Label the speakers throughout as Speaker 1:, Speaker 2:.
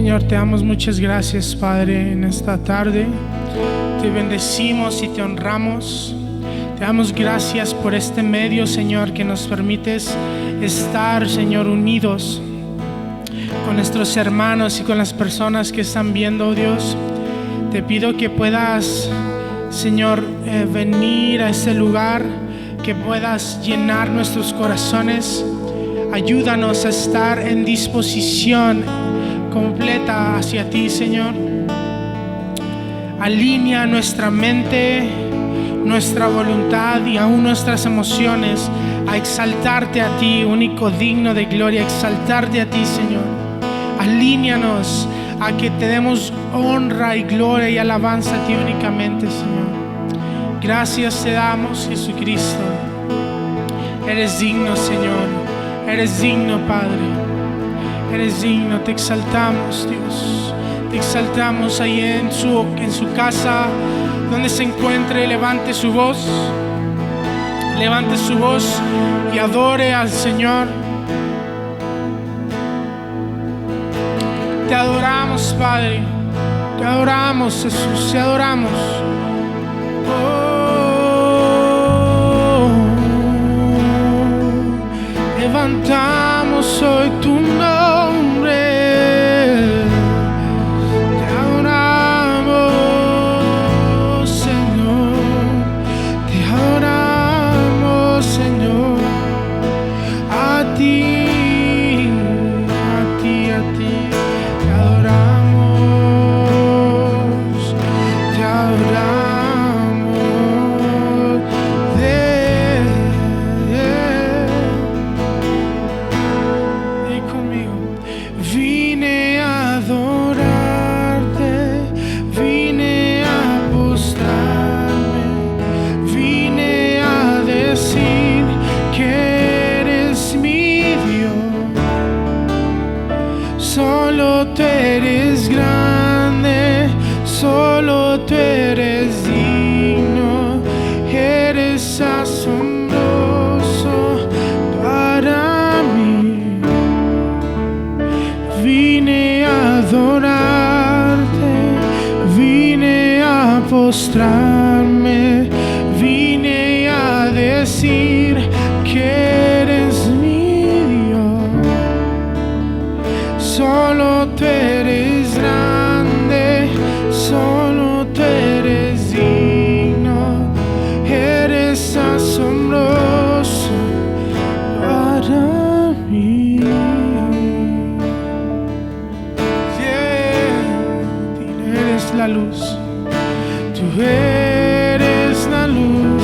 Speaker 1: Señor, te damos muchas gracias, Padre, en esta tarde. Te bendecimos y te honramos. Te damos gracias por este medio, Señor, que nos permites estar, Señor, unidos con nuestros hermanos y con las personas que están viendo, Dios. Te pido que puedas, Señor, venir a este lugar, que puedas llenar nuestros corazones. Ayúdanos a estar en disposición completa hacia ti, Señor. Alinea nuestra mente, nuestra voluntad y aún nuestras emociones a exaltarte a ti, único digno de gloria, exaltarte a ti, Señor. Alíneanos a que te demos honra y gloria y alabanza a ti únicamente, Señor. Gracias te damos, Jesucristo. Eres digno, Señor. Eres digno, Padre. Eres digno. Te exaltamos, Dios. Te exaltamos ahí en su casa, donde se encuentre. Levante su voz. Levante su voz y adore al Señor. Te adoramos, Padre. Te adoramos, Jesús. Te adoramos. Levantamos hoy tu nombre. Te adoramos, Señor. Te adoramos, Señor. A ti, a ti, a ti. Te adoramos, te adoramos. Solo tú eres grande, solo tú eres digno, eres asombroso para mí. Vine a adorarte, vine a postrarme, vine a decir que eres mi Dios. Solo tú eres grande, solo tú eres digno, eres asombroso para mí. Eres la luz, tú eres la luz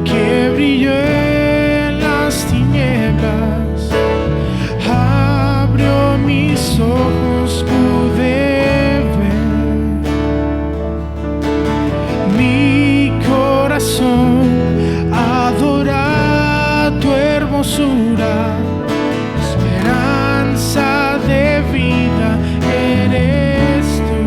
Speaker 1: que brilló en las tinieblas. Mis ojos pude ver, mi corazón adora tu hermosura, esperanza de vida eres tú.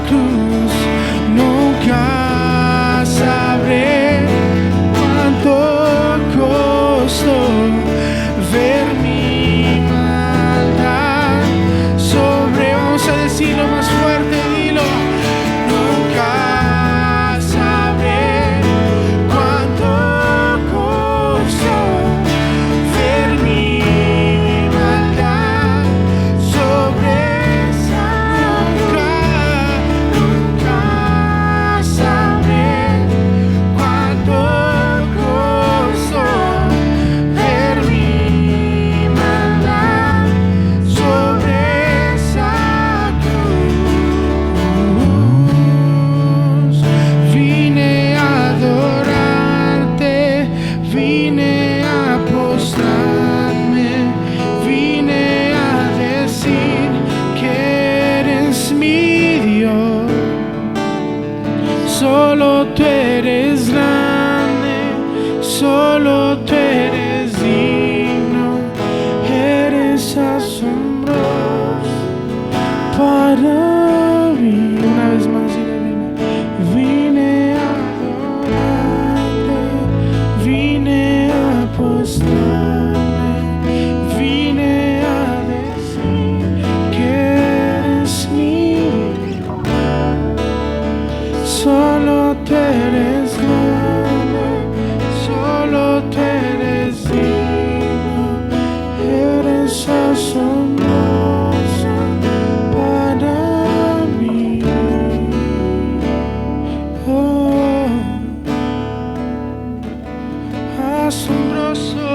Speaker 1: cruz, nunca sabré cuánto costó ver mi maldad sobre, vamos a decirlo más fuerte, dilo, nunca sabré cuánto costó ver mi maldad sobre esa, nunca sabré cuánto costó ver mi maldad sobre esa cruz. Vine a adorarte, vine a postrarme, vine a decir que eres mi Dios. Solo tú eres grande, solo tú eres digno, eres asombroso para mí. Una vez más, vine a adorarte, vine a postrarme, vine a decir que eres mío. Solo tú eres grande, solo tú eres digno, eres asombroso para mí. Oh, asombroso,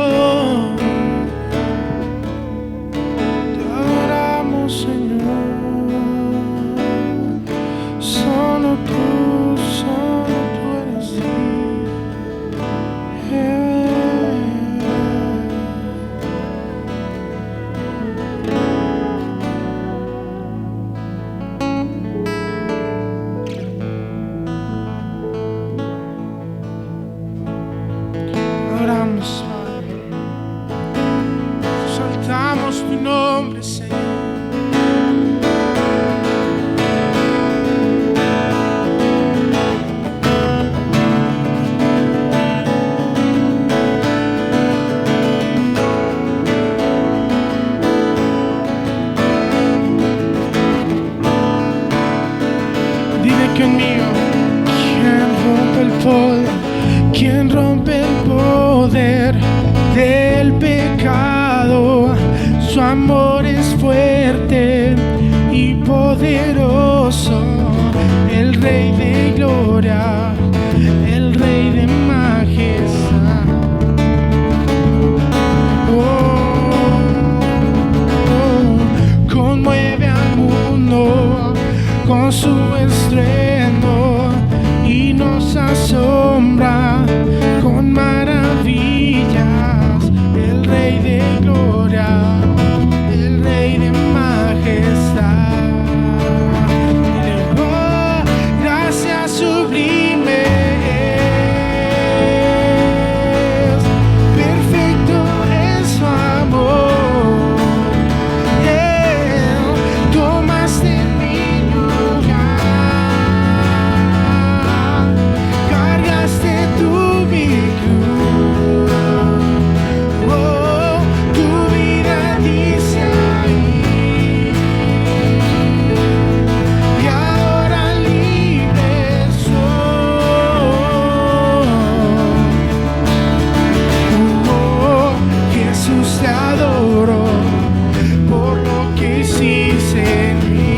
Speaker 1: te adoramos, Señor. Solo tú eres adoramos, Padre. Exaltamos tu nombre, Señor. Dile conmigo, ¿quién rompe el poder? ¿Quién rompe el poder del pecado? Su amor es fuerte y poderoso, el Rey de gloria, el Rey de majestad. Conmueve al mundo con su estruendo y nos asombra con maravillas, el Rey de gloria, el Rey de majestad. Oh, gracias sublime es, perfecto es su amor. Tomaste mi lugar, cargaste tu mi cruz. Oh, tu vida dice ahí, y ahora libre soy. Oh, Jesús, te adoro por lo que hiciste en mí.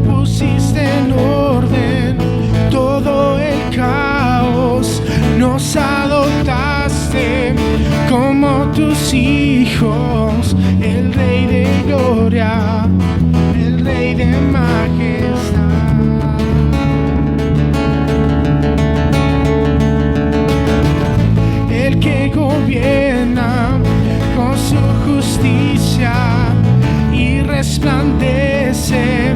Speaker 1: Pusiste en orden todo el caos, nos adoptaste como tus hijos, el Rey de gloria, el Rey de majestad. El que gobierna con su justicia y resplandece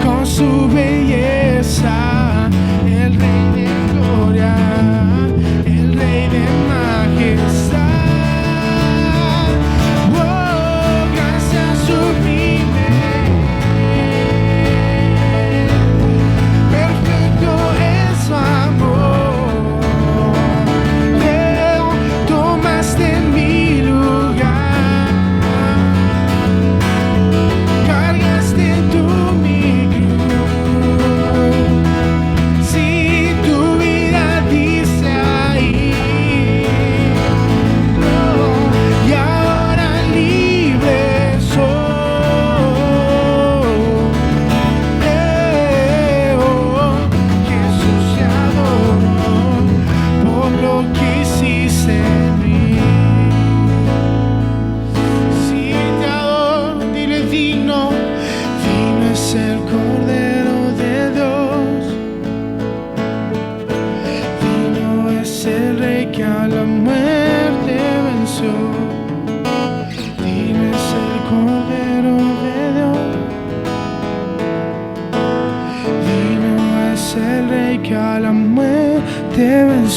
Speaker 1: con su belleza, el Rey de gloria,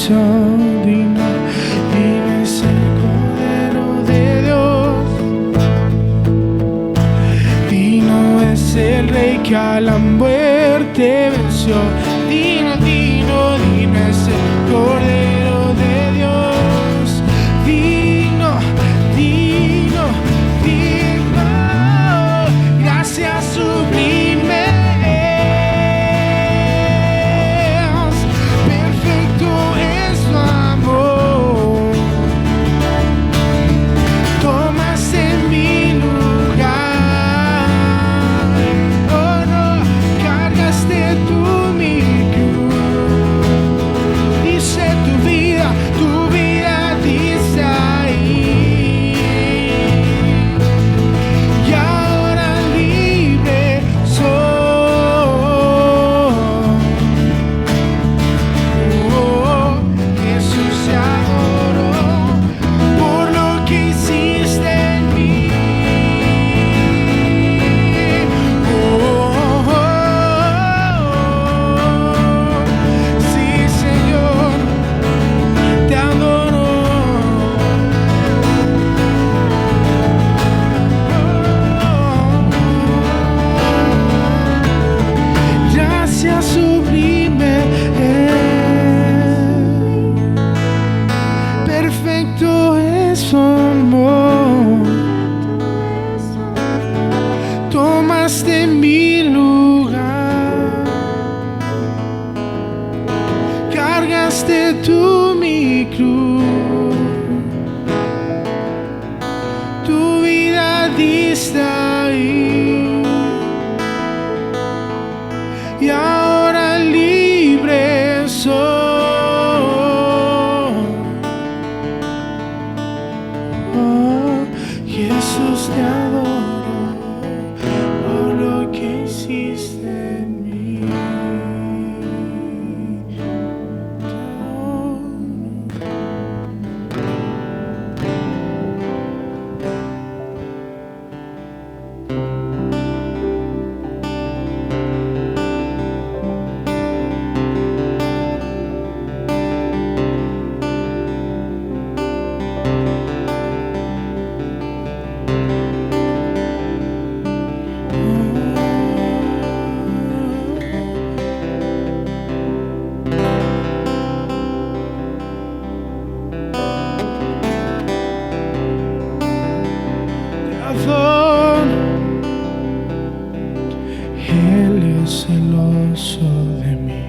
Speaker 1: bendición, digno, digno es el Cordero de Dios, digno es el Rey que a la muerte venció, digno, digno, digno es el Cordero de Dios, digno, digno, digno, gracias sublime. Tomaste mi lugar, cargaste tú mi cruz, tu vida diste ahí, y ahora libre soy. Oh, Jesús, te adoro por lo que hiciste en mí. Él es celoso de mí,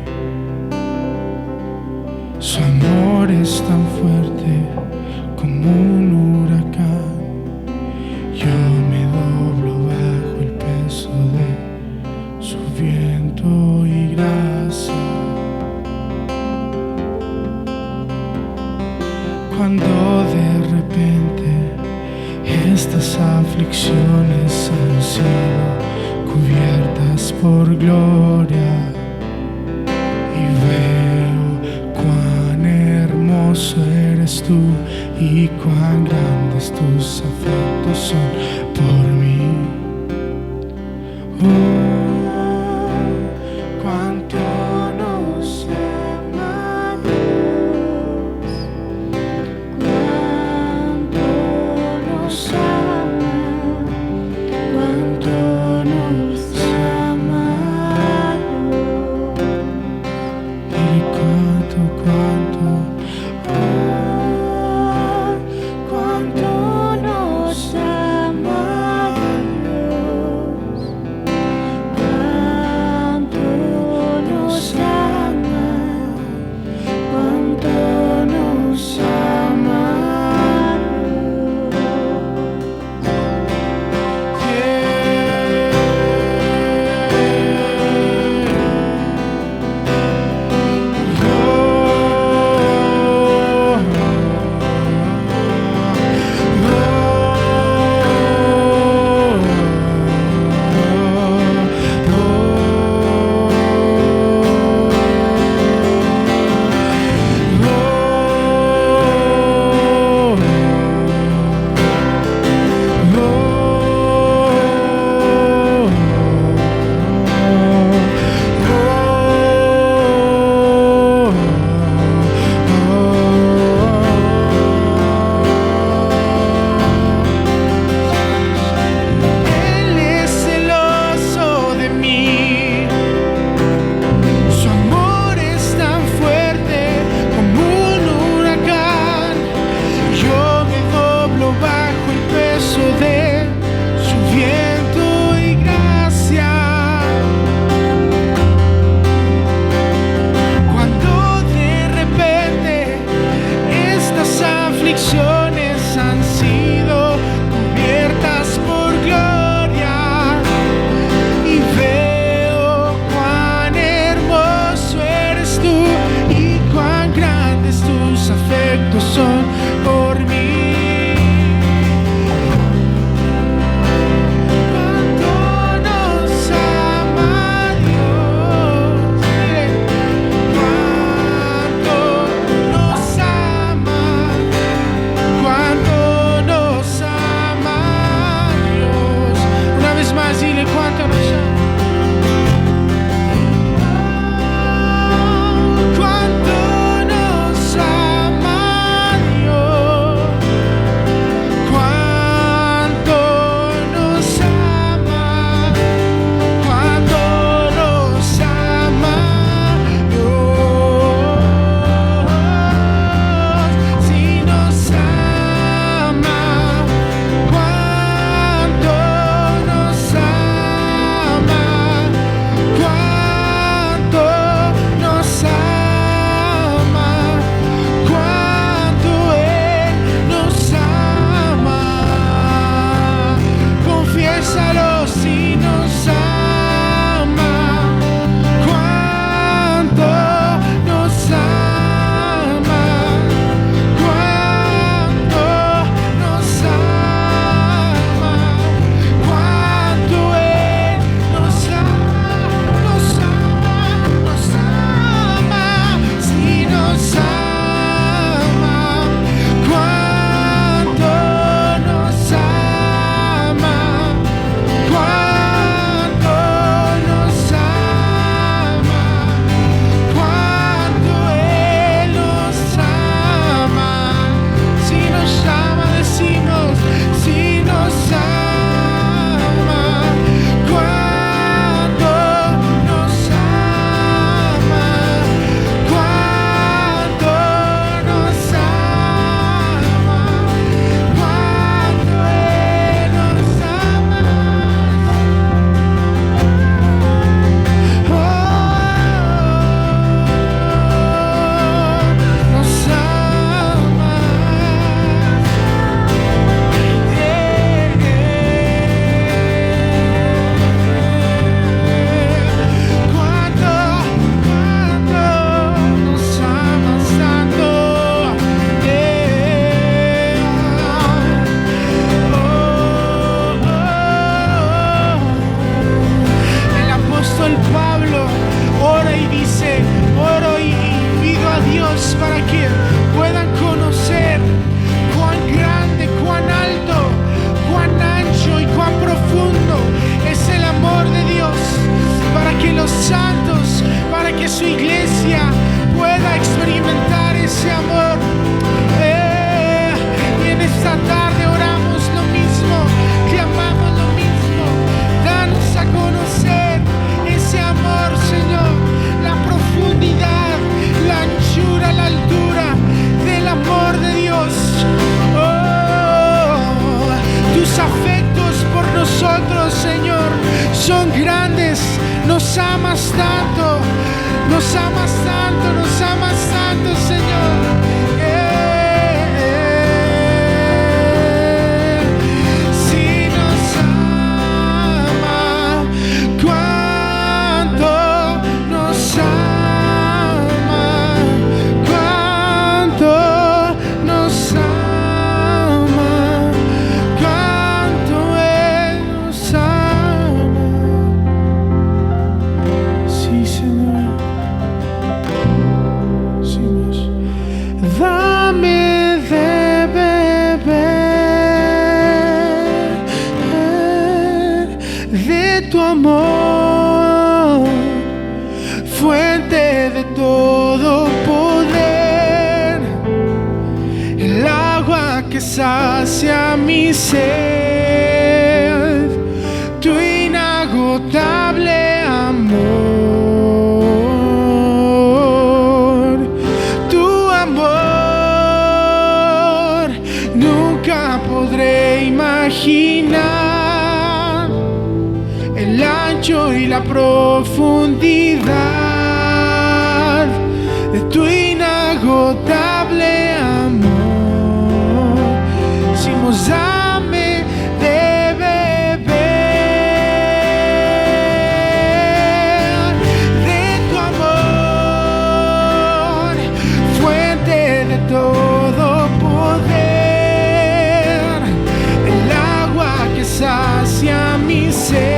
Speaker 1: su amor es tan fuerte como un huracán. Yo me doblo bajo el peso de su viento y gracia. Cuando de repente estas aflicciones han sido cubiertas por gloria, y veo cuán hermoso eres tú y cuán grandes tus afectos son por mí. Oh, cuánto nos ama Dios, cuánto nos ama, cuánto nos ama Dios. Y cuánto, oh, cuánto nos ama Dios, son grandes. Nos amas tanto, nos amas tanto, nos amas tanto, Señor. Amor, fuente de todo poder, el agua que sacia mi sed, tu inagotable amor, tu amor, nunca podré imaginar el ancho y la profundidad de tu inagotable amor. Decimos, dame de beber de tu amor, fuente de todo poder, el agua que sacia mi ser.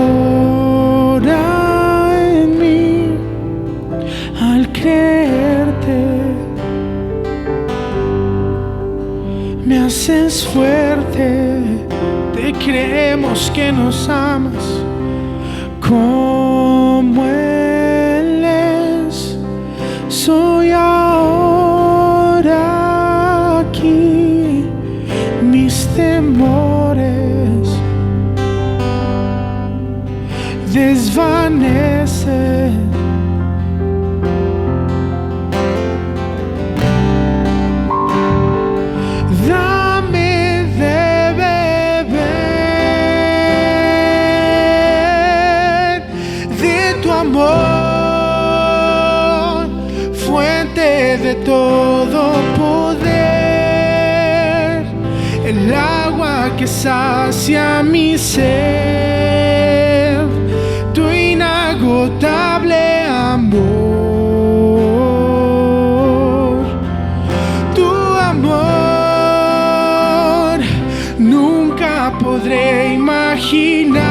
Speaker 1: Ahora en mí, al creerte, me haces fuerte. Te creemos que nos amas como Él es. Soy ahora aquí, mis temores desvanece. Dame de beber de tu amor, fuente de todo poder, el agua que sacia mi sed, tu inagotable amor, tu amor, nunca podré imaginar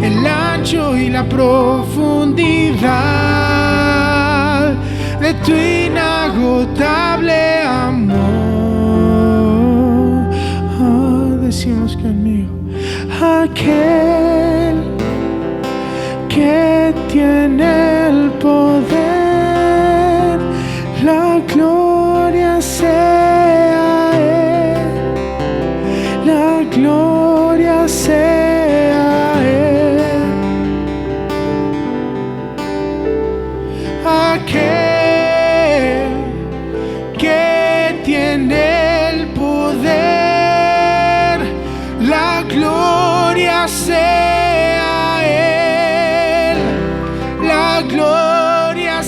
Speaker 1: el ancho y la profundidad de tu inagotable amor. Oh, decimos conmigo, aquel que tiene el poder, la gloria sea Él, la gloria sea Él. Aquel que tiene el poder, la gloria sea Él, la gloria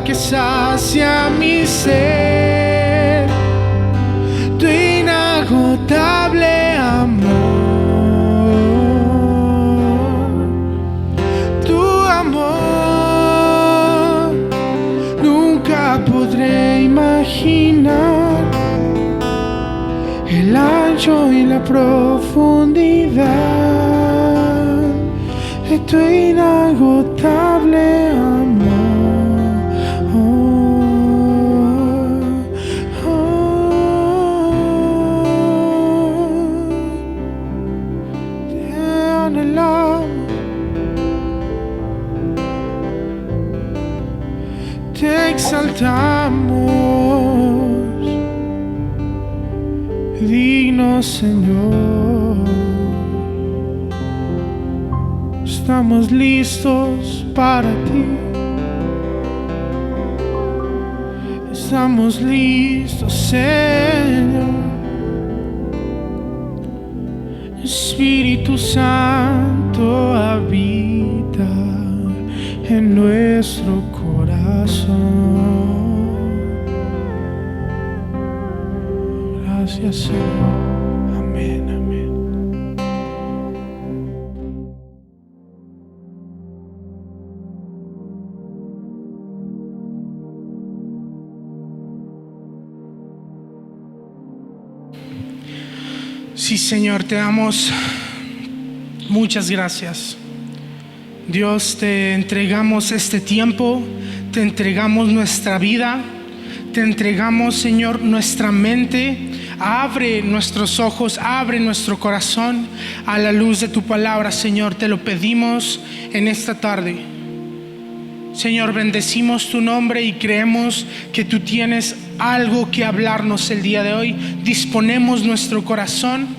Speaker 1: que sacia mi ser, tu inagotable amor, tu amor, nunca podré imaginar el ancho y la profundidad de tu inagotable amor. Te anhelamos, te exaltamos, digno Señor. Estamos listos para ti. Estamos listos, Señor. Espíritu Santo habita en nuestro corazón. Gracias, Señor. Amén, amén. Sí, Señor, te damos muchas gracias. Dios, te entregamos este tiempo, te entregamos nuestra vida, te entregamos, Señor, nuestra mente. Abre nuestros ojos, abre nuestro corazón a la luz de tu palabra, Señor. Te lo pedimos en esta tarde. Señor, bendecimos tu nombre y creemos que tú tienes algo que hablarnos el día de hoy. Disponemos nuestro corazón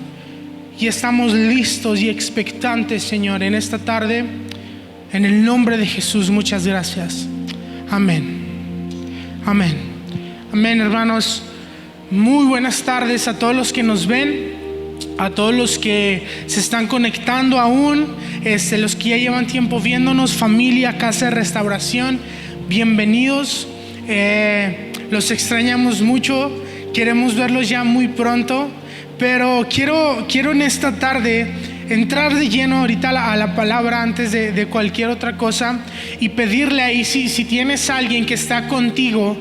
Speaker 1: y estamos listos y expectantes, Señor, en esta tarde. En el nombre de Jesús, muchas gracias. Amén. Amén. Amén, hermanos. Muy buenas tardes a todos los que nos ven, a todos los que se están conectando aún, los que ya llevan tiempo viéndonos, familia, Casa de Restauración, bienvenidos. Los extrañamos mucho, queremos verlos ya muy pronto, pero quiero en esta tarde entrar de lleno ahorita a la palabra antes de cualquier otra cosa y pedirle ahí, si tienes a alguien que está contigo,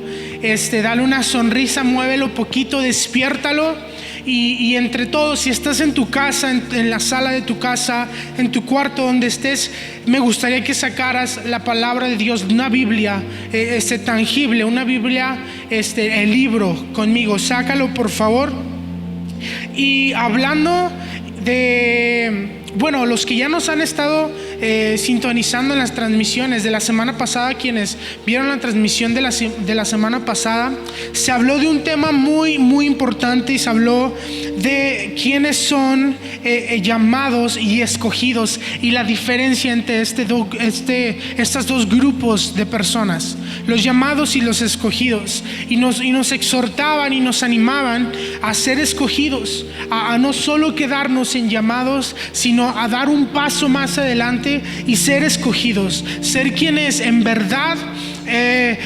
Speaker 1: dale una sonrisa, muévelo poquito, despiértalo. Y entre todos, si estás en tu casa, en la sala de tu casa, en tu cuarto, donde estés, me gustaría que sacaras la palabra de Dios, una Biblia tangible, una Biblia, el libro conmigo. Sácalo, por favor. Y hablando de, bueno, los que ya nos han estado sintonizando en las transmisiones de la semana pasada, quienes vieron la transmisión de la semana pasada, se habló de un tema muy, muy importante y se habló de quiénes son llamados y escogidos y la diferencia entre estos dos grupos de personas, los llamados y los escogidos, y nos exhortaban y nos animaban a ser escogidos, a no solo quedarnos en llamados, sino a dar un paso más adelante y ser escogidos, ser quienes en verdad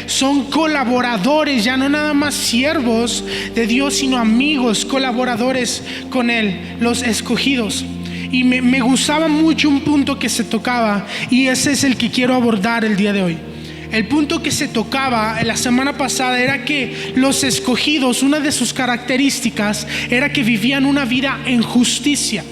Speaker 1: son colaboradores, ya no nada más siervos de Dios, sino amigos, colaboradores con Él, los escogidos. Y me gustaba mucho un punto que se tocaba, y ese es el que quiero abordar el día de hoy. El punto que se tocaba la semana pasada era que los escogidos, una de sus características era que vivían una vida en justicia,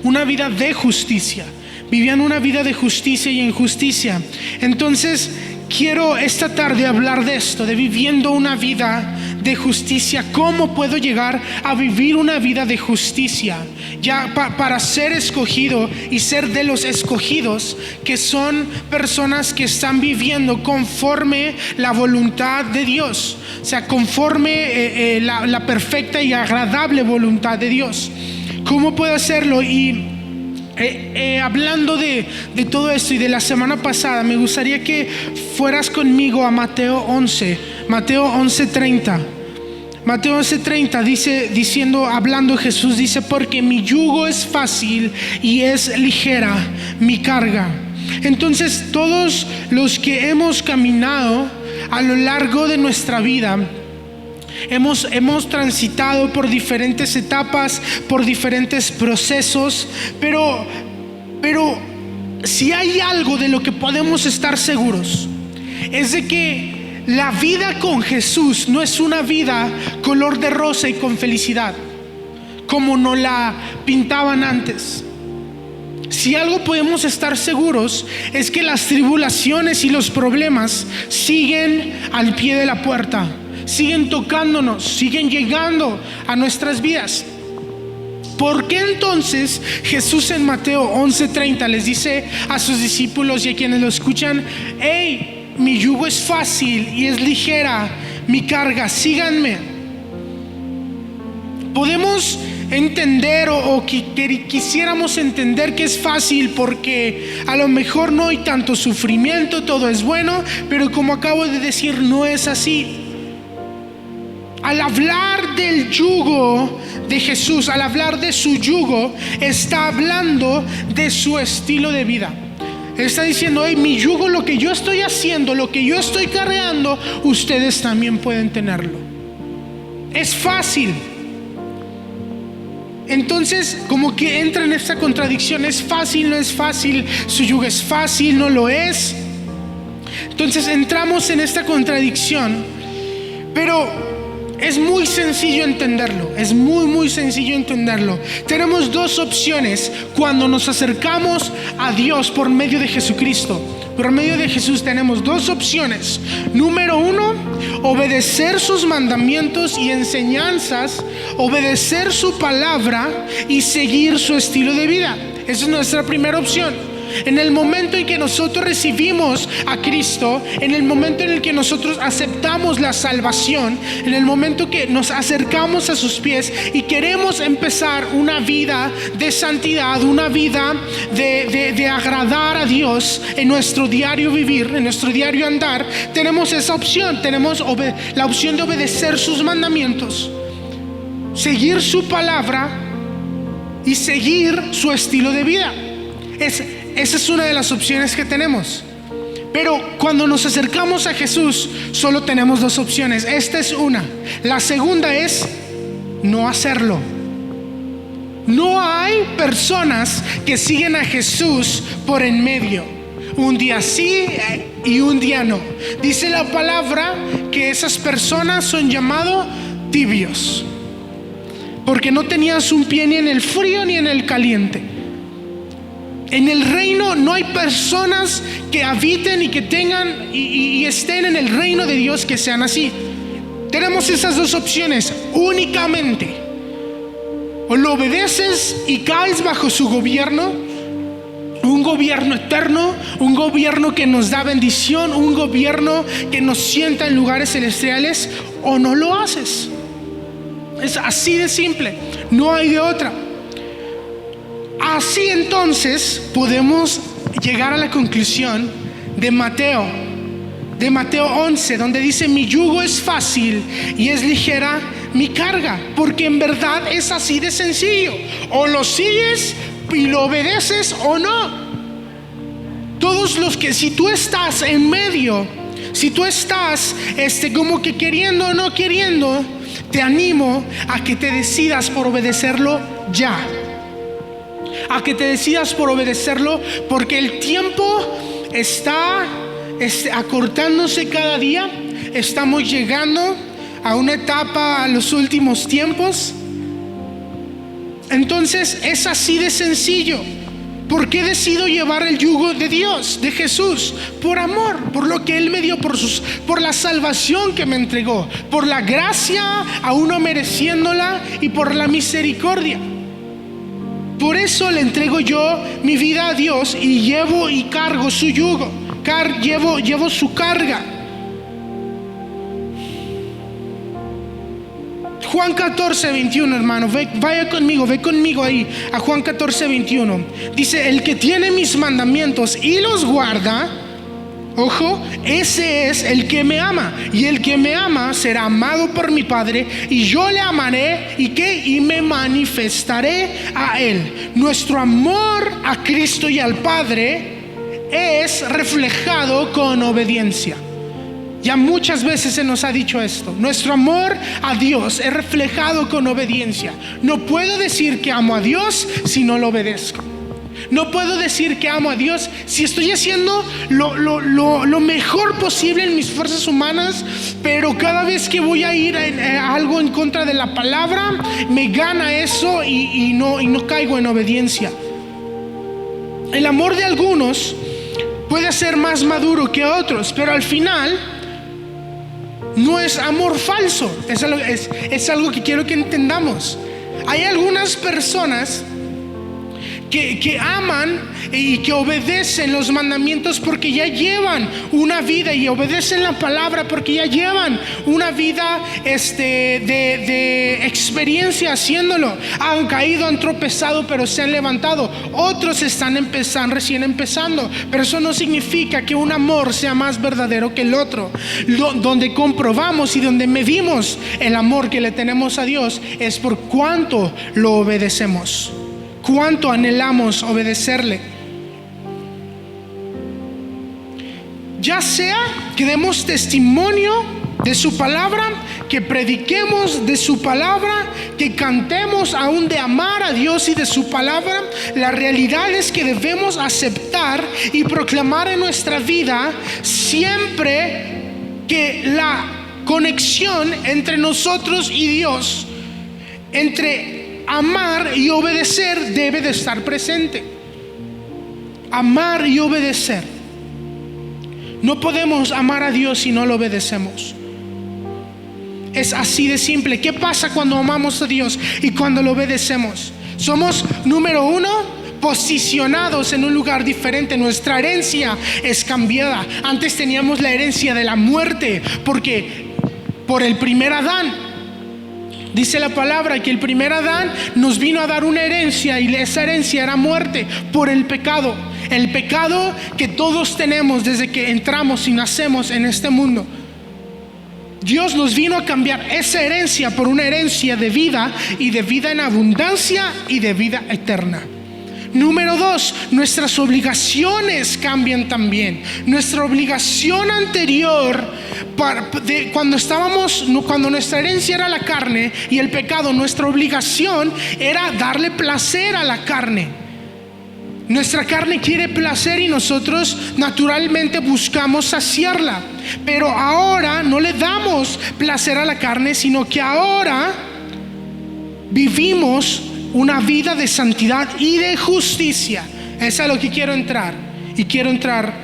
Speaker 1: una vida de justicia. Vivían una vida de justicia y en justicia. Entonces quiero esta tarde hablar de esto, de viviendo una vida de justicia. ¿Cómo puedo llegar a vivir una vida de justicia? Ya para ser escogido y ser de los escogidos, que son personas que están viviendo conforme la voluntad de Dios, o sea, conforme la perfecta y agradable voluntad de Dios. ¿Cómo puedo hacerlo? Y hablando de todo esto y de la semana pasada, me gustaría que fueras conmigo a Mateo 11:30. Mateo 11:30 dice, hablando Jesús, dice: porque mi yugo es fácil y es ligera mi carga. Entonces todos los que hemos caminado a lo largo de nuestra vida hemos transitado por diferentes etapas, por diferentes procesos, pero si hay algo de lo que podemos estar seguros, es de que la vida con Jesús no es una vida color de rosa y con felicidad, como nos la pintaban antes. Si algo podemos estar seguros es que las tribulaciones y los problemas siguen al pie de la puerta, siguen tocándonos, siguen llegando a nuestras vidas. ¿Por qué entonces Jesús en Mateo 11:30 les dice a sus discípulos y a quienes lo escuchan: hey, mi yugo es fácil y es ligera mi carga, síganme? Podemos entender o quisiéramos entender que es fácil porque a lo mejor no hay tanto sufrimiento, todo es bueno, pero como acabo de decir, no es así. Al hablar del yugo de Jesús, al hablar de su yugo, está hablando de su estilo de vida. Él está diciendo: hey, mi yugo, lo que yo estoy haciendo, lo que yo estoy cargando, ustedes también pueden tenerlo. Es fácil. Entonces, como que entra en esta contradicción: es fácil, no es fácil, su yugo es fácil, no lo es. Entonces entramos en esta contradicción, pero es muy sencillo entenderlo, es muy sencillo entenderlo. Tenemos dos opciones cuando nos acercamos a Dios por medio de Jesucristo. Por medio de Jesús tenemos dos opciones. Número uno, obedecer sus mandamientos y enseñanzas, obedecer su palabra y seguir su estilo de vida. Esa es nuestra primera opción. En el momento en que nosotros recibimos a Cristo, en el momento en el que nosotros aceptamos la salvación, en el momento que nos acercamos a sus pies y queremos empezar una vida de santidad, una vida de agradar a Dios en nuestro diario vivir, en nuestro diario andar, tenemos esa opción. Tenemos la opción de obedecer sus mandamientos, seguir su palabra y seguir su estilo de vida. Esa es una de las opciones que tenemos. Pero cuando nos acercamos a Jesús, solo tenemos dos opciones. Esta es una. La segunda es no hacerlo. No hay personas que siguen a Jesús por en medio. Un día sí y un día no. Dice la palabra que esas personas son llamados tibios, porque no tenías un pie ni en el frío ni en el caliente. En el reino no hay personas que habiten y que tengan y estén en el reino de Dios que sean así. Tenemos esas dos opciones únicamente. O lo obedeces y caes bajo su gobierno, un gobierno eterno, un gobierno que nos da bendición, un gobierno que nos sienta en lugares celestiales, o no lo haces. Es así de simple, no hay de otra. Así entonces podemos llegar a la conclusión de Mateo 11, donde dice: mi yugo es fácil y es ligera mi carga, porque en verdad es así de sencillo. O lo sigues y lo obedeces o no. Todos los que, si tú estás en medio, si tú estás como que queriendo o no queriendo, te animo a que te decidas por obedecerlo ya. A que te decidas por obedecerlo, porque el tiempo está acortándose cada día. Estamos llegando a una etapa, a los últimos tiempos. Entonces es así de sencillo. ¿Por qué decido llevar el yugo de Dios, de Jesús? Por amor, por lo que Él me dio, por la salvación que me entregó, por la gracia aún no mereciéndola y por la misericordia. Por eso le entrego yo mi vida a Dios y llevo y cargo su yugo, llevo su carga. Juan 14:21, hermano, ve conmigo ahí a Juan 14:21. Dice: el que tiene mis mandamientos y los guarda, ojo, ese es el que me ama, y el que me ama será amado por mi Padre, y yo le amaré y me manifestaré a él. Nuestro amor a Cristo y al Padre es reflejado con obediencia. Ya muchas veces se nos ha dicho esto. Nuestro amor a Dios es reflejado con obediencia. No puedo decir que amo a Dios si no lo obedezco. No puedo decir que amo a Dios si estoy haciendo lo mejor posible en mis fuerzas humanas, pero cada vez que voy a ir a algo en contra de la palabra, me gana eso y no caigo en obediencia. El amor de algunos puede ser más maduro que otros, pero al final no es amor falso. Es algo que quiero que entendamos. Hay algunas personas que aman y que obedecen los mandamientos porque ya llevan una vida, y obedecen la palabra porque ya llevan una vida de experiencia haciéndolo. Han caído, han tropezado, pero se han levantado. Otros están recién empezando, pero eso no significa que un amor sea más verdadero que el otro. Donde comprobamos y donde medimos el amor que le tenemos a Dios es por cuánto lo obedecemos, cuánto anhelamos obedecerle. Ya sea que demos testimonio de su palabra, que prediquemos de su palabra, que cantemos aún de amar a Dios y de su palabra, la realidad es que debemos aceptar y proclamar en nuestra vida siempre que la conexión entre nosotros y Dios, entre amar y obedecer, debe de estar presente. Amar y obedecer. No podemos amar a Dios si no lo obedecemos. Es así de simple. ¿Qué pasa cuando amamos a Dios y cuando lo obedecemos? Somos, número uno, posicionados en un lugar diferente. Nuestra herencia es cambiada. Antes teníamos la herencia de la muerte, porque por el primer Adán, dice la palabra que el primer Adán nos vino a dar una herencia, y esa herencia era muerte por el pecado. El pecado que todos tenemos desde que entramos y nacemos en este mundo. Dios nos vino a cambiar esa herencia por una herencia de vida, y de vida en abundancia y de vida eterna. Número dos, nuestras obligaciones cambian también. Nuestra obligación anterior, cuando nuestra herencia era la carne y el pecado, nuestra obligación era darle placer a la carne. Nuestra carne quiere placer y nosotros naturalmente buscamos saciarla. Pero ahora no le damos placer a la carne, sino que ahora vivimos una vida de santidad y de justicia. Es a lo que quiero entrar. Y quiero entrar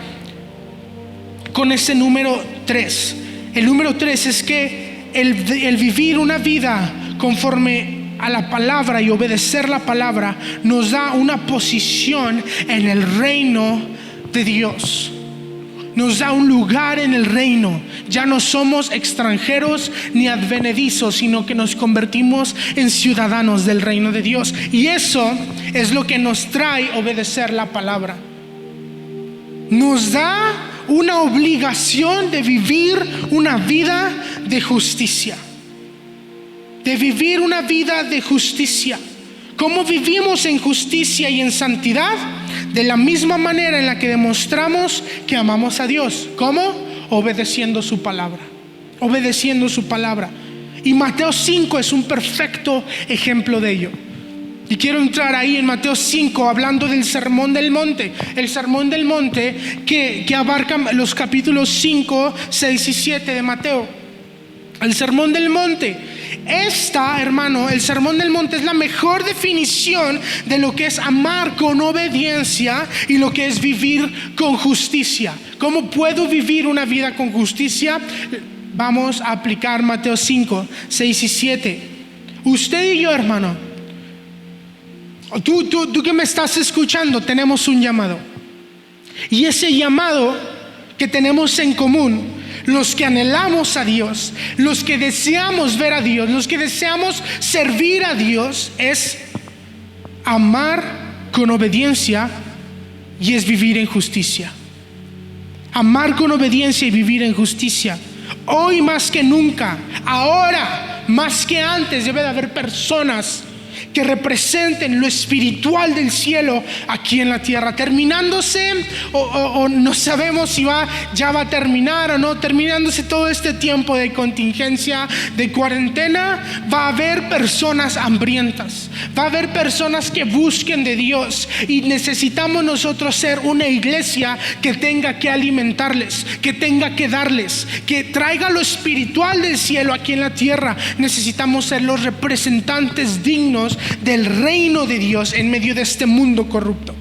Speaker 1: con ese número 3. El número 3 es que el vivir una vida conforme a la palabra y obedecer la palabra nos da una posición en el reino de Dios. Nos da un lugar en el reino. Ya no somos extranjeros ni advenedizos, sino que nos convertimos en ciudadanos del reino de Dios. Y eso es lo que nos trae obedecer la palabra. Nos da una obligación de vivir una vida de justicia. De vivir una vida de justicia. ¿Cómo vivimos en justicia y en santidad? De la misma manera en la que demostramos que amamos a Dios. ¿Cómo? Obedeciendo su palabra. Obedeciendo su palabra. Y Mateo 5 es un perfecto ejemplo de ello. Y quiero entrar ahí en Mateo 5 hablando del Sermón del Monte. El Sermón del Monte que abarca los capítulos 5, 6 y 7 de Mateo. El Sermón del Monte. El Sermón del Monte es la mejor definición de lo que es amar con obediencia y lo que es vivir con justicia. ¿Cómo puedo vivir una vida con justicia? Vamos a aplicar Mateo 5, 6 y 7. Usted y yo, hermano, tú que me estás escuchando, tenemos un llamado. Y ese llamado que tenemos en común, los que anhelamos a Dios, los que deseamos ver a Dios, los que deseamos servir a Dios, es amar con obediencia y es vivir en justicia. Amar con obediencia y vivir en justicia. Hoy más que nunca, ahora más que antes, debe de haber personas que representen lo espiritual del cielo aquí en la tierra. Terminándose, o no sabemos si ya va a terminar o no, terminándose todo este tiempo de contingencia, de cuarentena, va a haber personas hambrientas, va a haber personas que busquen de Dios, y necesitamos nosotros ser una iglesia que tenga que alimentarles, que tenga que darles, que traiga lo espiritual del cielo aquí en la tierra. Necesitamos ser los representantes dignos del reino de Dios en medio de este mundo corrupto.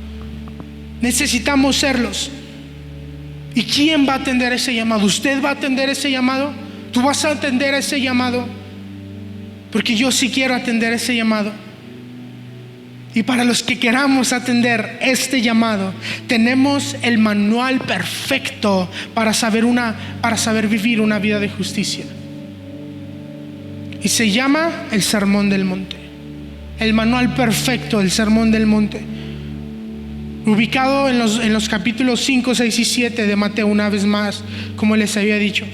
Speaker 1: Necesitamos serlos. ¿Y quién va a atender ese llamado? ¿Usted va a atender ese llamado? ¿Tú vas a atender ese llamado? Porque yo sí quiero atender ese llamado. Y para los que queramos atender este llamado, tenemos el manual perfecto para saber vivir una vida de justicia. Y se llama el Sermón del Monte. El manual perfecto, el Sermón del Monte. Ubicado en los capítulos 5, 6 y 7 de Mateo, una vez más, como les había dicho.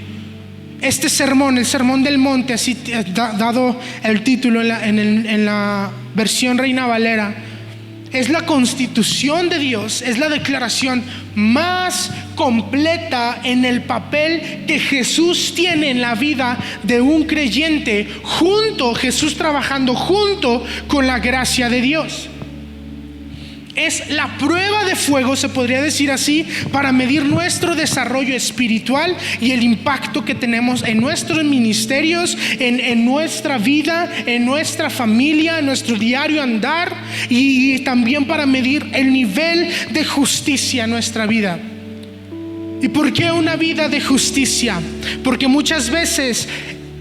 Speaker 1: Este sermón, el Sermón del Monte, así dado el título en la versión Reina Valera, es la constitución de Dios, es la declaración más completa en el papel que Jesús tiene en la vida de un creyente, Jesús trabajando junto con la gracia de Dios. Es la prueba de fuego, se podría decir así, para medir nuestro desarrollo espiritual y el impacto que tenemos en nuestros ministerios, en nuestra vida, en nuestra familia, en nuestro diario andar, y también para medir el nivel de justicia en nuestra vida. ¿Y por qué una vida de justicia? Porque muchas veces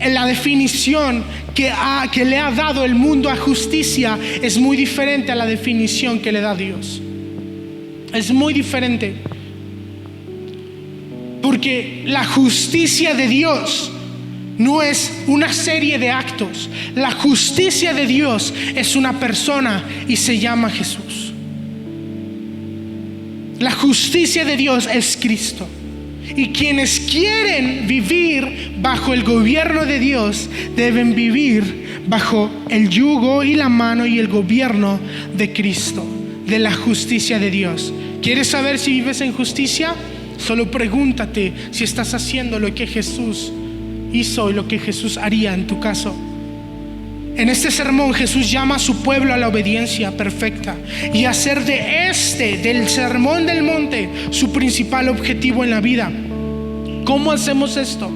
Speaker 1: la definición que le ha dado el mundo a justicia es muy diferente a la definición que le da Dios. Es muy diferente. Porque la justicia de Dios no es una serie de actos. La justicia de Dios es una persona y se llama Jesús. La justicia de Dios es Cristo. Y quienes quieren vivir bajo el gobierno de Dios deben vivir bajo el yugo y la mano y el gobierno de Cristo, de la justicia de Dios. ¿Quieres saber si vives en justicia? Solo pregúntate si estás haciendo lo que Jesús hizo y lo que Jesús haría en tu caso. En este sermón Jesús llama a su pueblo a la obediencia perfecta y a hacer del Sermón del Monte, su principal objetivo en la vida. ¿Cómo hacemos esto?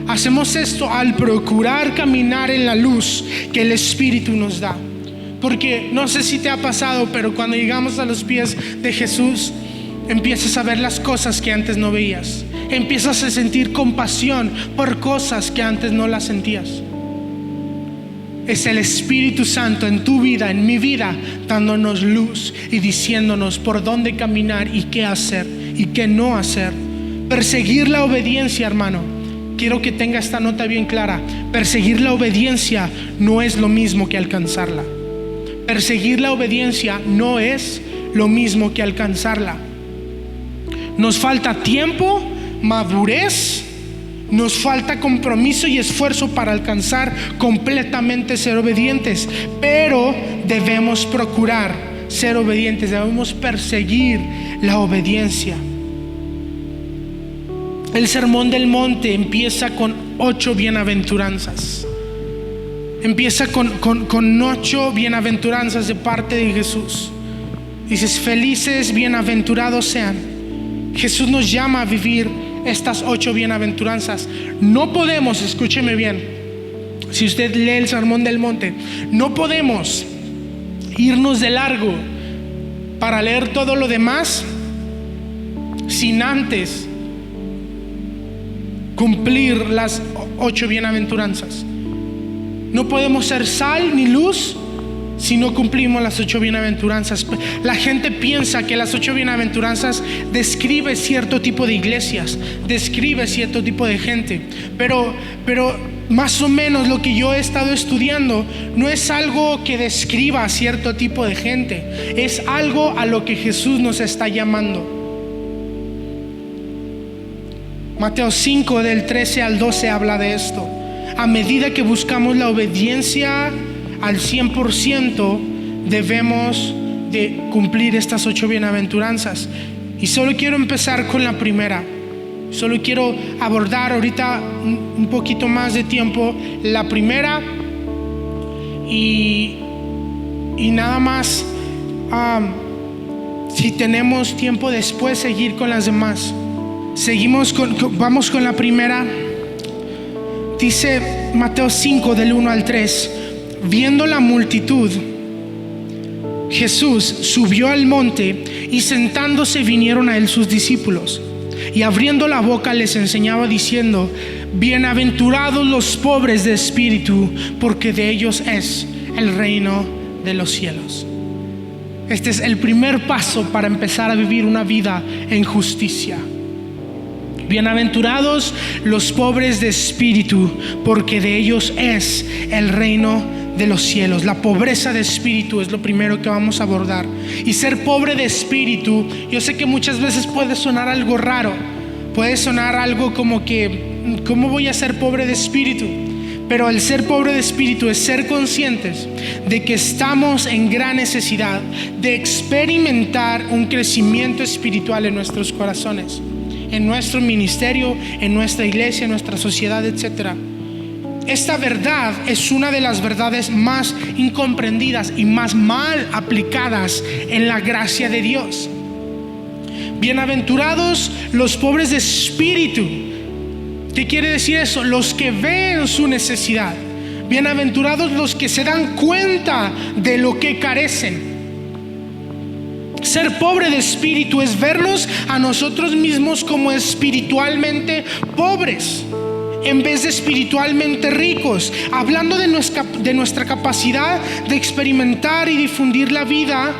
Speaker 1: Hacemos esto al procurar caminar en la luz que el Espíritu nos da. Porque no sé si te ha pasado, pero cuando llegamos a los pies de Jesús, empiezas a ver las cosas que antes no veías. Empiezas a sentir compasión por cosas que antes no las sentías. Es el Espíritu Santo en tu vida, en mi vida, dándonos luz y diciéndonos por dónde caminar y qué hacer y qué no hacer. Perseguir la obediencia, hermano. Quiero que tenga esta nota bien clara. Perseguir la obediencia no es lo mismo que alcanzarla. Perseguir la obediencia no es lo mismo que alcanzarla. Nos falta tiempo, madurez, nos falta compromiso y esfuerzo para alcanzar completamente ser obedientes, pero debemos procurar ser obedientes, debemos perseguir la obediencia. El Sermón del Monte empieza con 8 bienaventuranzas. Empieza con 8 bienaventuranzas de parte de Jesús. Dices: felices, bienaventurados sean. Jesús nos llama a vivir estas 8 bienaventuranzas. No podemos, escúcheme bien, si usted lee el Sermón del Monte, no podemos irnos de largo para leer todo lo demás sin antes cumplir las 8 bienaventuranzas. No podemos ser sal ni luz si no cumplimos las 8 bienaventuranzas. La gente piensa que las 8 bienaventuranzas describe cierto tipo de iglesias, describe cierto tipo de gente, pero más o menos lo que yo he estado estudiando no es algo que describa a cierto tipo de gente, es algo a lo que Jesús nos está llamando. Mateo 5 del 13 al 12 habla de esto. A medida que buscamos la obediencia al 100% debemos de cumplir estas 8 bienaventuranzas. Y solo quiero empezar con la primera. Solo quiero abordar ahorita un poquito más de tiempo la primera y nada más, si tenemos tiempo después, seguir con las demás. Vamos con la primera. Dice Mateo 5 del 1 al 3: viendo la multitud, Jesús subió al monte y sentándose vinieron a él sus discípulos. Y abriendo la boca les enseñaba diciendo: bienaventurados los pobres de espíritu, porque de ellos es el reino de los cielos. Este es el primer paso para empezar a vivir una vida en justicia. Bienaventurados los pobres de espíritu, porque de ellos es el reino de los cielos. La pobreza de espíritu es lo primero que vamos a abordar. Y ser pobre de espíritu, yo sé que muchas veces puede sonar algo raro, puede sonar algo como que, ¿cómo voy a ser pobre de espíritu? Pero el ser pobre de espíritu es ser conscientes de que estamos en gran necesidad de experimentar un crecimiento espiritual en nuestros corazones, en nuestro ministerio, en nuestra iglesia, en nuestra sociedad, etc. Esta verdad es una de las verdades más incomprendidas y más mal aplicadas en la gracia de Dios. Bienaventurados los pobres de espíritu. ¿Qué quiere decir eso? Los que ven su necesidad. Bienaventurados los que se dan cuenta de lo que carecen. Ser pobre de espíritu es vernos a nosotros mismos como espiritualmente pobres en vez de espiritualmente ricos, hablando de nuestra capacidad de experimentar y difundir la vida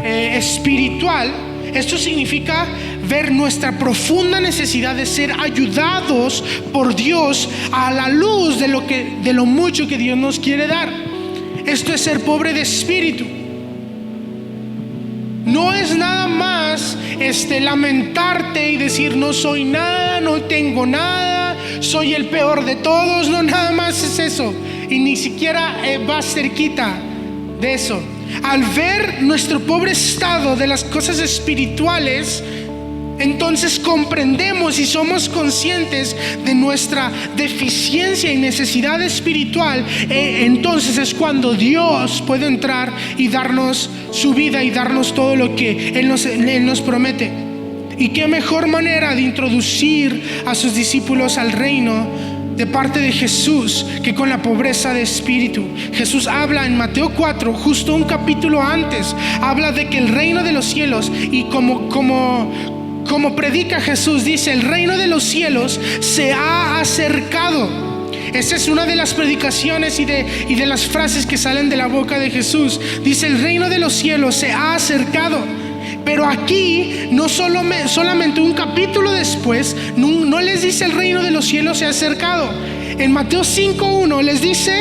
Speaker 1: espiritual. Esto significa ver nuestra profunda necesidad de ser ayudados por Dios a la luz de lo mucho que Dios nos quiere dar. Esto es ser pobre de espíritu. No es nada más lamentarte y decir no soy nada, no tengo nada, soy el peor de todos. No, nada más es eso. Y ni siquiera va cerquita de eso. Al ver nuestro pobre estado de las cosas espirituales, entonces comprendemos y somos conscientes de nuestra deficiencia y necesidad espiritual. Entonces es cuando Dios puede entrar y darnos su vida y darnos todo lo que Él nos promete. Y qué mejor manera de introducir a sus discípulos al reino de parte de Jesús que con la pobreza de espíritu. Jesús habla en Mateo 4, justo un capítulo antes, habla de que el reino de los cielos, y como predica Jesús, dice: el reino de los cielos se ha acercado. Esa es una de las predicaciones y de las frases que salen de la boca de Jesús. Dice: el reino de los cielos se ha acercado. Pero aquí, no solamente un capítulo después, no les dice el reino de los cielos se ha acercado. En Mateo 5:1 les dice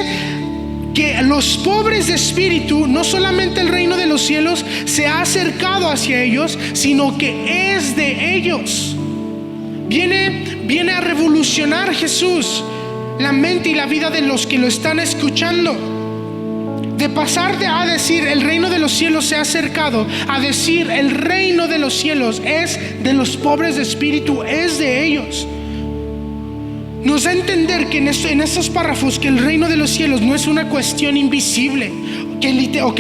Speaker 1: que los pobres de espíritu, no solamente el reino de los cielos se ha acercado hacia ellos, sino que es de ellos. Viene a revolucionar Jesús la mente y la vida de los que lo están escuchando. De pasar a decir el reino de los cielos se ha acercado, a decir el reino de los cielos es de los pobres de espíritu, es de ellos. Nos da a entender que en estos párrafos que el reino de los cielos no es una cuestión invisible que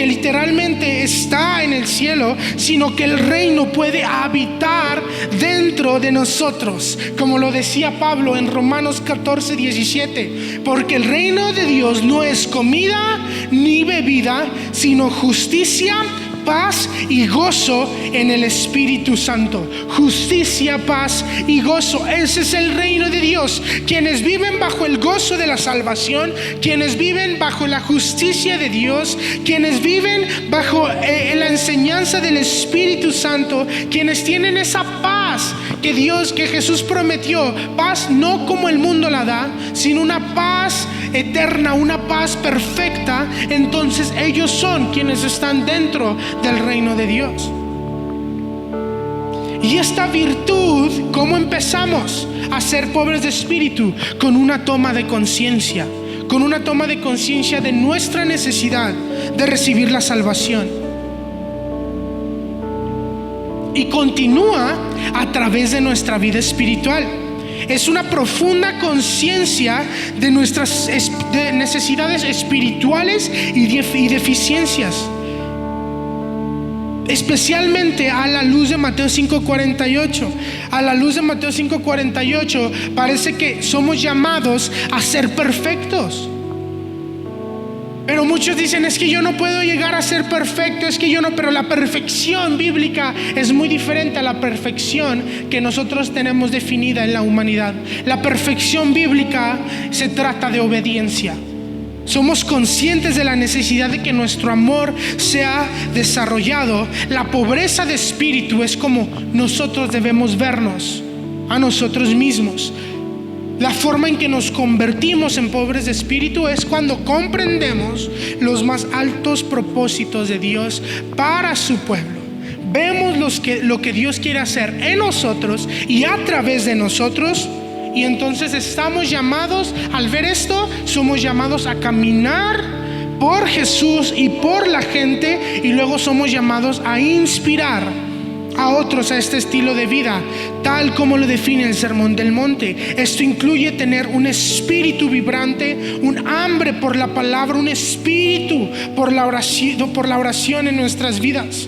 Speaker 1: literalmente está en el cielo, sino que el reino puede habitar dentro de nosotros, como lo decía Pablo en Romanos 14:17, porque el reino de Dios no es comida ni bebida, sino justicia, paz y gozo en el Espíritu Santo. Justicia, paz y gozo. Ese es el reino de Dios. Quienes viven bajo el gozo de la salvación, quienes viven bajo la justicia de Dios, quienes viven bajo la enseñanza del Espíritu Santo, quienes tienen esa paz que Jesús prometió, paz no como el mundo la da, sino una paz eterna, una paz perfecta. Entonces ellos son quienes están dentro del reino de Dios. Y esta virtud, ¿cómo empezamos a ser pobres de espíritu? Con una toma de conciencia, con una toma de conciencia de nuestra necesidad de recibir la salvación. Y continúa a través de nuestra vida espiritual. Es una profunda conciencia de nuestras necesidades espirituales y deficiencias, especialmente a la luz de Mateo 5:48. A la luz de Mateo 5:48 parece que somos llamados a ser perfectos. Pero muchos dicen, es que yo no puedo llegar a ser perfecto, es que yo no, pero la perfección bíblica es muy diferente a la perfección que nosotros tenemos definida en la humanidad. La perfección bíblica se trata de obediencia. Somos conscientes de la necesidad de que nuestro amor sea desarrollado. La pobreza de espíritu es como nosotros debemos vernos a nosotros mismos. La forma en que nos convertimos en pobres de espíritu es cuando comprendemos los más altos propósitos de Dios para su pueblo. Vemos lo que Dios quiere hacer en nosotros y a través de nosotros. Y entonces estamos llamados, al ver esto, somos llamados a caminar por Jesús y por la gente, y luego somos llamados a inspirar a otros a este estilo de vida, tal como lo define el Sermón del Monte. Esto incluye tener un espíritu vibrante, un hambre por la palabra, un espíritu por la oración en nuestras vidas.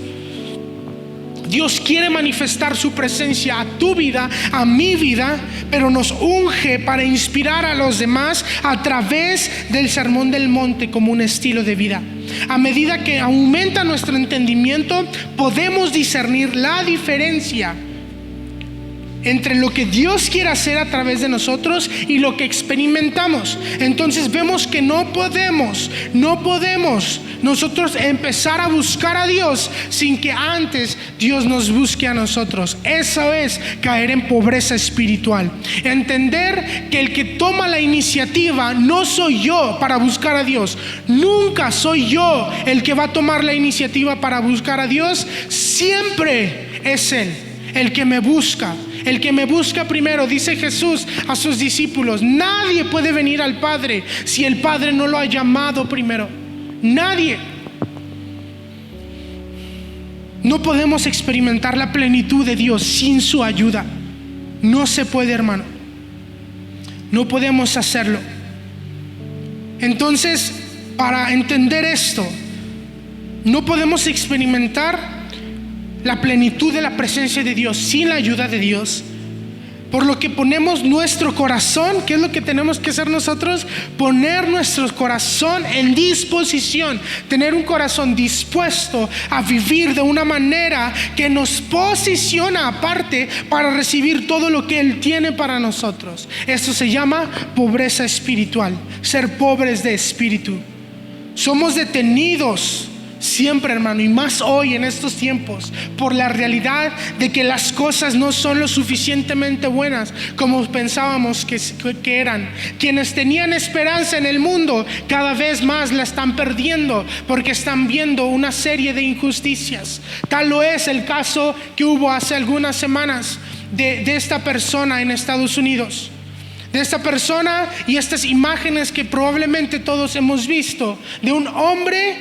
Speaker 1: Dios quiere manifestar su presencia a tu vida, a mi vida, pero nos unge para inspirar a los demás a través del Sermón del Monte como un estilo de vida. A medida que aumenta nuestro entendimiento, podemos discernir la diferencia entre lo que Dios quiere hacer a través de nosotros y lo que experimentamos. Entonces vemos que no podemos nosotros empezar a buscar a Dios sin que antes Dios nos busque a nosotros. Eso es caer en pobreza espiritual. Entender que el que toma la iniciativa no soy yo para buscar a Dios. Nunca soy yo el que va a tomar la iniciativa para buscar a Dios. Siempre es Él el que me busca. El que me busca primero, dice Jesús a sus discípulos, nadie puede venir al Padre si el Padre no lo ha llamado primero. Nadie. No podemos experimentar la plenitud de Dios sin su ayuda. No se puede, hermano. No podemos hacerlo. Entonces, para entender esto, no podemos experimentar la plenitud de la presencia de Dios sin la ayuda de Dios. Por lo que ponemos nuestro corazón, ¿qué es lo que tenemos que hacer nosotros? Poner nuestro corazón en disposición, tener un corazón dispuesto a vivir de una manera que nos posiciona aparte para recibir todo lo que Él tiene para nosotros. Esto se llama pobreza espiritual, ser pobres de espíritu. Somos detenidos siempre, hermano, y más hoy en estos tiempos, por la realidad de que las cosas no son lo suficientemente buenas como pensábamos que eran. Quienes tenían esperanza en el mundo cada vez más la están perdiendo porque están viendo una serie de injusticias. Tal lo es el caso que hubo hace algunas semanas de esta persona en Estados Unidos. De esta persona y estas imágenes que probablemente todos hemos visto, de un hombre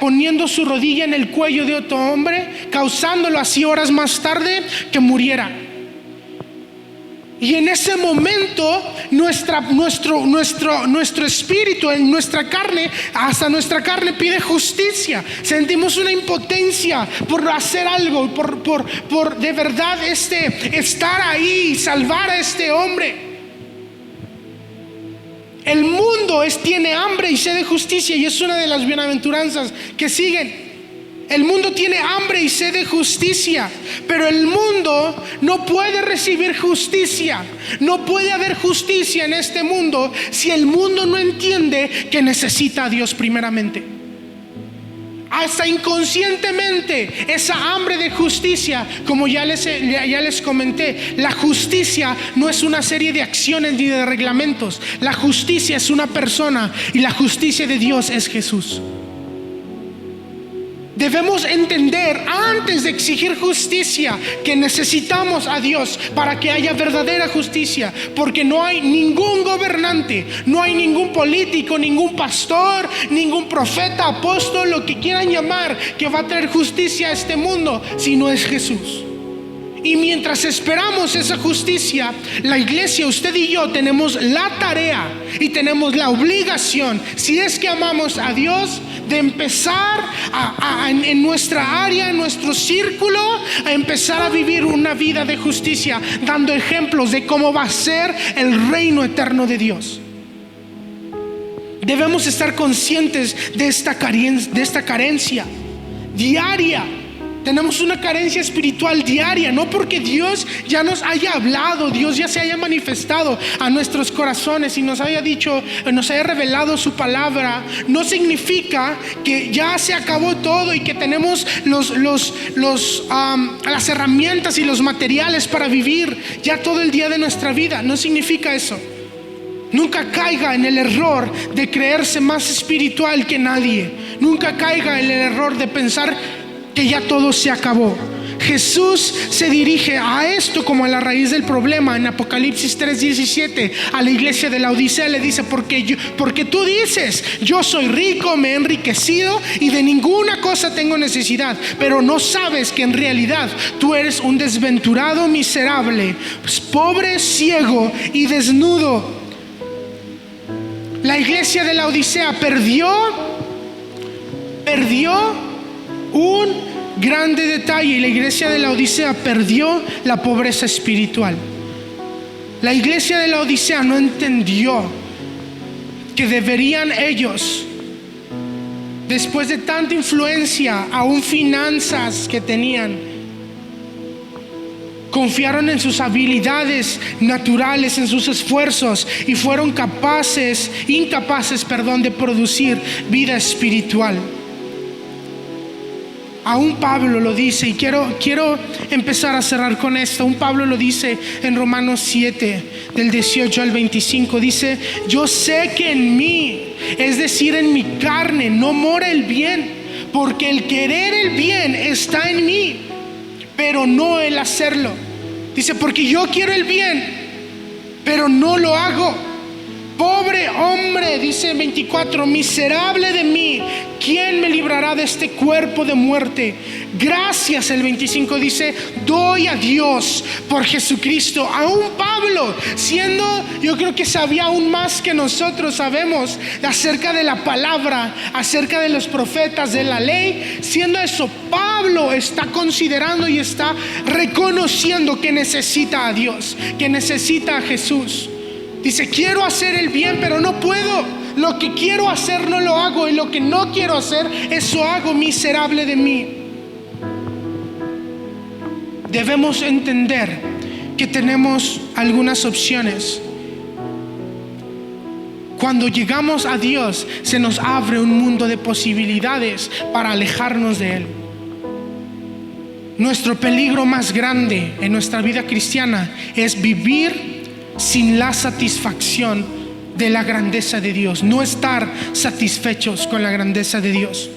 Speaker 1: poniendo su rodilla en el cuello de otro hombre, causándolo así horas más tarde que muriera. Y en ese momento nuestro espíritu, en nuestra carne, hasta nuestra carne pide justicia. Sentimos una impotencia por hacer algo, por de verdad estar ahí y salvar a este hombre. El mundo tiene hambre y sed de justicia, y es una de las bienaventuranzas que siguen. El mundo tiene hambre y sed de justicia, pero el mundo no puede recibir justicia. No puede haber justicia en este mundo si el mundo no entiende que necesita a Dios primeramente. Hasta inconscientemente esa hambre de justicia, como ya les comenté, la justicia no es una serie de acciones ni de reglamentos. La justicia es una persona, y la justicia de Dios es Jesús. Debemos entender antes de exigir justicia que necesitamos a Dios para que haya verdadera justicia, porque no hay ningún gobernante, no hay ningún político, ningún pastor, ningún profeta, apóstol, lo que quieran llamar, que va a traer justicia a este mundo si no es Jesús. Y mientras esperamos esa justicia, la iglesia, usted y yo, tenemos la tarea y tenemos la obligación, si es que amamos a Dios, de empezar en nuestra área, en nuestro círculo, a empezar a vivir una vida de justicia, dando ejemplos de cómo va a ser el reino eterno de Dios. Debemos estar conscientes de esta carencia diaria. Tenemos una carencia espiritual diaria, no porque Dios ya nos haya hablado, Dios ya se haya manifestado a nuestros corazones y nos haya dicho, nos haya revelado su palabra, no significa que ya se acabó todo y que tenemos las herramientas y los materiales para vivir ya todo el día de nuestra vida. No significa eso. Nunca caiga en el error de creerse más espiritual que nadie. Nunca caiga en el error de pensar que ya todo se acabó. Jesús se dirige a esto como a la raíz del problema. En Apocalipsis 3:17 a la iglesia de la Odisea le dice: porque tú dices, yo soy rico, me he enriquecido y de ninguna cosa tengo necesidad, pero no sabes que en realidad tú eres un desventurado miserable, pobre, ciego y desnudo. La iglesia de la Odisea perdió un grande detalle, y la iglesia de la Odisea perdió la pobreza espiritual. La iglesia de la Odisea no entendió que deberían ellos, después de tanta influencia, aún finanzas que tenían, confiaron en sus habilidades naturales, en sus esfuerzos, y fueron incapaces, de producir vida espiritual. Aún Pablo lo dice, y quiero empezar a cerrar con esto. Aún Pablo lo dice en Romanos 7, del 18 al 25. Dice: yo sé que en mí, es decir, en mi carne, no mora el bien, porque el querer el bien está en mí, pero no el hacerlo. Dice: porque yo quiero el bien, pero no lo hago. Pobre hombre, dice 24, miserable de mí, ¿quién me librará de este cuerpo de muerte? Gracias, el 25 dice, doy a Dios por Jesucristo. Aún Pablo, yo creo que sabía aún más que nosotros sabemos acerca de la palabra, acerca de los profetas, de la ley. Siendo eso, Pablo está considerando y está reconociendo que necesita a Dios, que necesita a Jesús. Dice: quiero hacer el bien, pero no puedo. Lo que quiero hacer no lo hago, y lo que no quiero hacer, eso hago. Miserable de mí. Debemos entender que tenemos algunas opciones. Cuando llegamos a Dios, se nos abre un mundo de posibilidades para alejarnos de Él. Nuestro peligro más grande en nuestra vida cristiana es vivir sin la satisfacción de la grandeza de Dios, no estar satisfechos con la grandeza de Dios.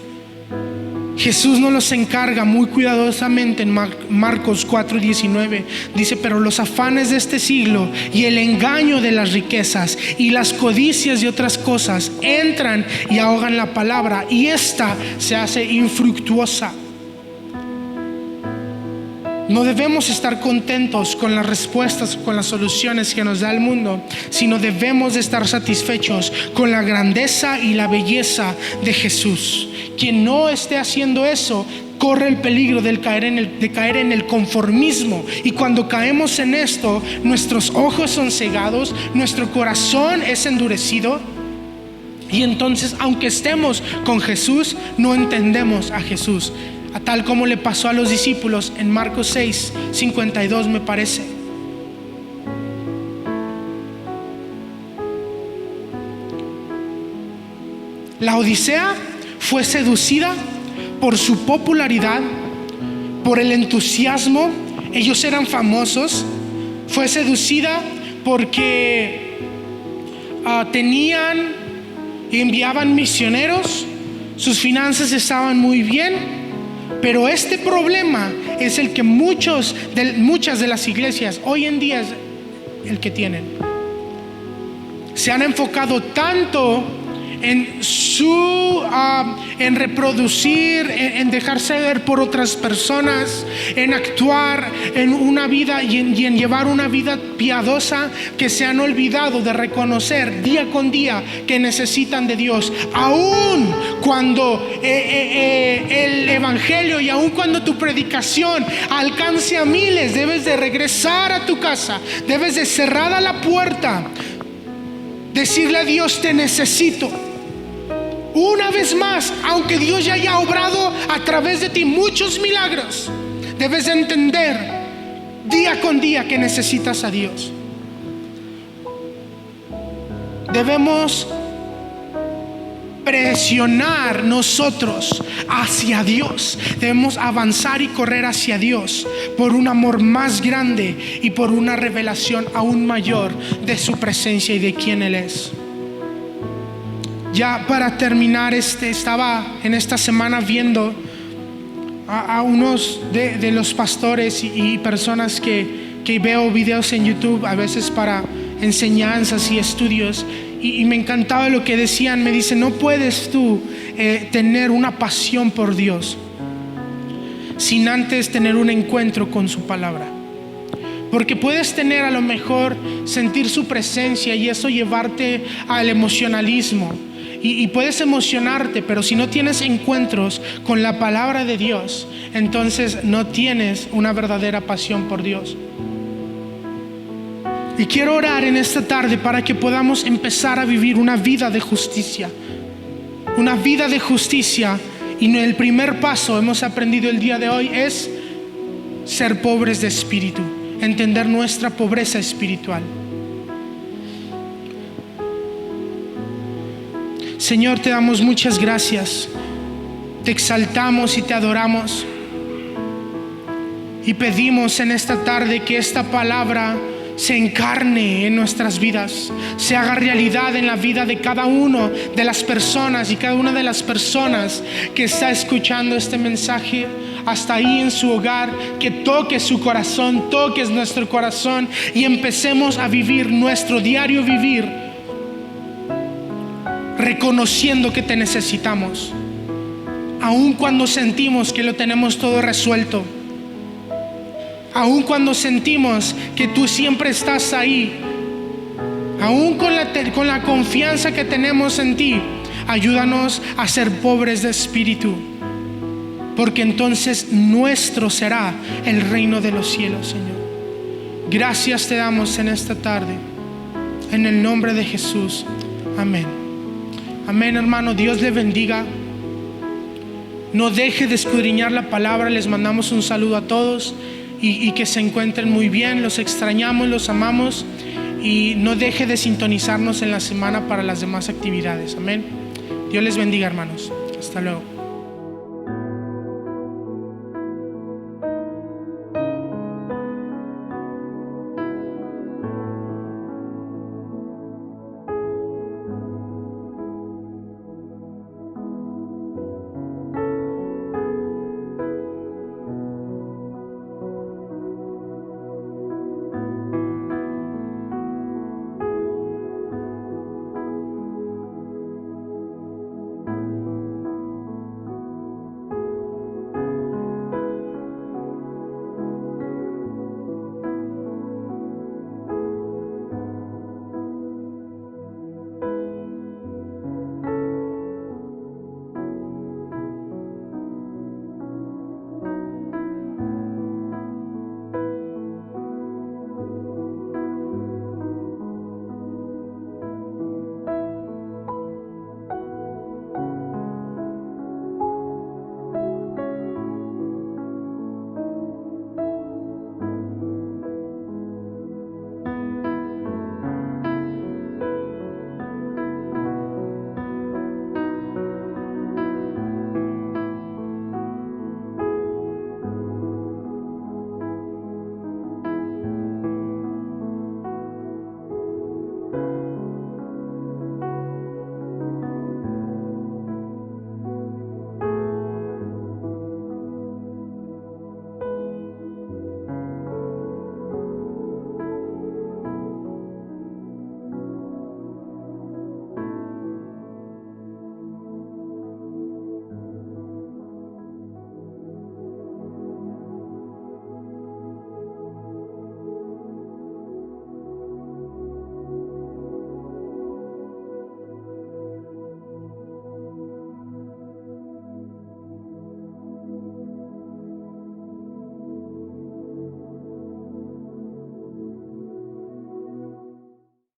Speaker 1: Jesús nos los encarga muy cuidadosamente en Marcos 4:19. Dice: pero los afanes de este siglo y el engaño de las riquezas y las codicias de otras cosas entran y ahogan la palabra, y ésta se hace infructuosa. No debemos estar contentos con las respuestas, con las soluciones que nos da el mundo, sino debemos de estar satisfechos con la grandeza y la belleza de Jesús. Quien no esté haciendo eso corre el peligro de caer en el conformismo, y cuando caemos en esto, nuestros ojos son cegados, nuestro corazón es endurecido, y entonces, aunque estemos con Jesús, no entendemos a Jesús. Tal como le pasó a los discípulos en Marcos 6:52, me parece. La Odisea fue seducida por su popularidad, por el entusiasmo. Ellos eran famosos. Fue seducida porque tenían y enviaban misioneros. Sus finanzas estaban muy bien. Pero este problema es el que muchas de las iglesias hoy en día es el que tienen. Se han enfocado tanto en reproducir, en dejarse ver por otras personas, en actuar en una vida y en llevar una vida piadosa, que se han olvidado de reconocer día con día que necesitan de Dios. Aún cuando el evangelio y aún cuando tu predicación alcance a miles, debes de regresar a tu casa, debes de cerrar a la puerta, decirle a Dios: te necesito. Una vez más, aunque Dios ya haya obrado a través de ti muchos milagros, debes de entender día con día que necesitas a Dios. Debemos presionar nosotros hacia Dios. Debemos avanzar y correr hacia Dios por un amor más grande y por una revelación aún mayor de su presencia y de quién Él es. Ya para terminar, estaba en esta semana viendo a unos de los pastores y personas que veo videos en YouTube a veces para enseñanzas y estudios, y me encantaba lo que decían. Me dicen: no puedes tú tener una pasión por Dios sin antes tener un encuentro con su palabra. Porque puedes tener, a lo mejor, sentir su presencia y eso llevarte al emocionalismo, y puedes emocionarte, pero si no tienes encuentros con la palabra de Dios, entonces no tienes una verdadera pasión por Dios. Y quiero orar en esta tarde para que podamos empezar a vivir una vida de justicia. Una vida de justicia. Y el primer paso, hemos aprendido el día de hoy, es ser pobres de espíritu. Entender nuestra pobreza espiritual. Señor, te damos muchas gracias. Te exaltamos y te adoramos. Y pedimos en esta tarde que esta palabra se encarne en nuestras vidas, se haga realidad en la vida de cada uno de las personas y cada una de las personas que está escuchando este mensaje hasta ahí en su hogar. Que toque su corazón, toques nuestro corazón y empecemos a vivir nuestro diario vivir reconociendo que te necesitamos, aun cuando sentimos que lo tenemos todo resuelto. Aún cuando sentimos que tú siempre estás ahí, aún con la confianza que tenemos en ti, ayúdanos a ser pobres de espíritu, porque entonces nuestro será el reino de los cielos, Señor. Gracias te damos en esta tarde, en el nombre de Jesús. Amén. Amén, hermano. Dios le bendiga. No deje de escudriñar la palabra. Les mandamos un saludo a todos. Y que se encuentren muy bien. Los extrañamos, los amamos, y no deje de sintonizarnos en la semana para las demás actividades. Amén. Dios les bendiga, hermanos. Hasta luego.